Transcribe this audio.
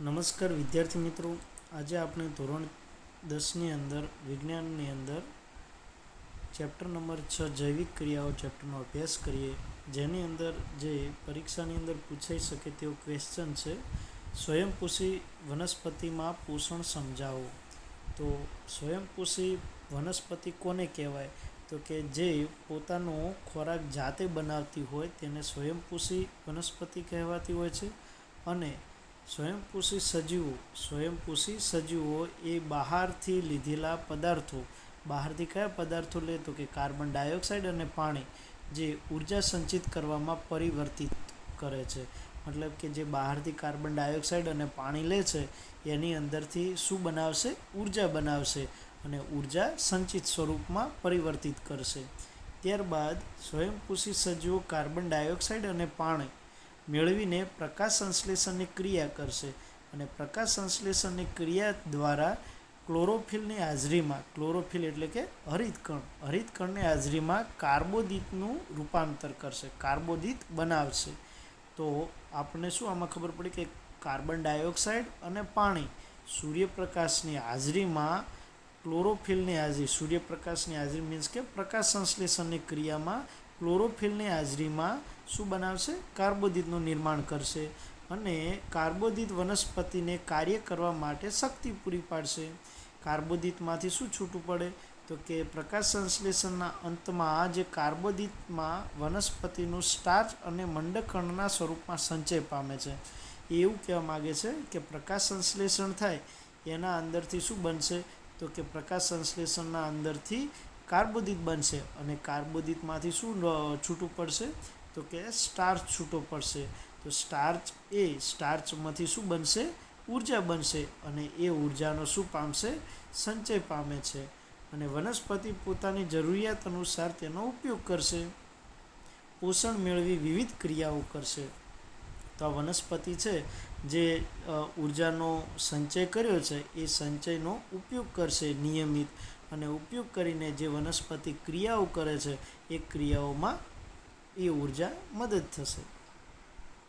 નમસ્કાર વિદ્યાર્થી મિત્રો, આજે આપણે ધોરણ 10ની અંદર વિજ્ઞાનની અંદર ચેપ્ટર નંબર 6 જૈવિક ક્રિયાઓ ચેપ્ટરનો અભ્યાસ કરીએ, જેની અંદર જે પરીક્ષાની અંદર પૂછાઈ શકે તેવો ક્વેશ્ચન છે, સ્વયંપોષી વનસ્પતિમાં પોષણ સમજાવો. તો સ્વયંપોષી વનસ્પતિ કોને કહેવાય? તો કે જે પોતાનો ખોરાક જાતે બનાવતી હોય તેને સ્વયંપોષી વનસ્પતિ કહેવાતી હોય છે. અને સ્વયંપોષી સજીવો એ બહારથી લીધેલા પદાર્થો, બહારથી કયા પદાર્થો લે? તો કે કાર્બન ડાયોક્સાઇડ અને પાણી, જે ઉર્જા સંચિત કરવામાં પરિવર્તિત કરે છે. મતલબ કે જે બહારથી કાર્બન ડાયોક્સાઇડ અને પાણી લે છે એની અંદરથી શું બનાવશે? ઉર્જા બનાવશે અને ઉર્જા સંચિત સ્વરૂપમાં પરિવર્તિત કરશે. ત્યારબાદ સ્વયંપોષી સજીવો કાર્બન ડાયોક્સાઇડ અને પાણી મેળવીને પ્રકાશ સંશ્લેષણની ક્રિયા કરશે અને પ્રકાશ સંશ્લેષણની ક્રિયા દ્વારા ક્લોરોફિલની હાજરીમાં, ક્લોરોફિલ એટલે કે હરિતકણની હાજરીમાં કાર્બોદિતનું રૂપાંતર કરશે, કાર્બોદિત બનાવશે. તો આપણને શું આમાં ખબર પડી કે કાર્બન ડાયોક્સાઇડ અને પાણી સૂર્યપ્રકાશની હાજરીમાં ક્લોરોફિલની હાજરી, સૂર્યપ્રકાશની હાજરી મીન્સ કે પ્રકાશ સંશ્લેષણની ક્રિયામાં ક્લોરોફિલની હાજરીમાં શું બનાવશે? કાર્બોદિતનું નિર્માણ કરશે અને કાર્બોદિત વનસ્પતિને કાર્ય કરવા માટે શક્તિ પૂરી પાડશે. કાર્બોદિતમાંથી શું છૂટું પડે? તો કે પ્રકાશ સંશ્લેષણના અંતમાં જે કાર્બોદિતમાં વનસ્પતિનું સ્ટાર્ચ અને મંડકણના સ્વરૂપમાં સંચય પામે છે. એવું કહેવા માગે છે કે પ્રકાશ સંશ્લેષણ થાય એના અંદરથી શું બનશે? તો કે પ્રકાશ સંશ્લેષણના અંદરથી કાર્બોદિત બનશે અને કાર્બોદિતમાંથી શું છૂટું પડશે? તો કે સ્ટાર્ચ છૂટો પડશે. તો સ્ટાર્ચમાંથી શું બનશે? ઉર્જા બનશે અને એ ઉર્જાનો શું પામશે? સંચય પામે છે અને વનસ્પતિ પોતાની જરૂરિયાત અનુસાર તેનો ઉપયોગ કરશે, પોષણ મેળવી વિવિધ ક્રિયાઓ કરશે. તો આ વનસ્પતિ છે જે ઉર્જાનો સંચય કર્યો છે એ સંચયનો ઉપયોગ કરશે નિયમિત, અને ઉપયોગ કરીને જે વનસ્પતિ ક્રિયાઓ કરે છે એ ક્રિયાઓમાં એ ઉર્જા મદદ થશે.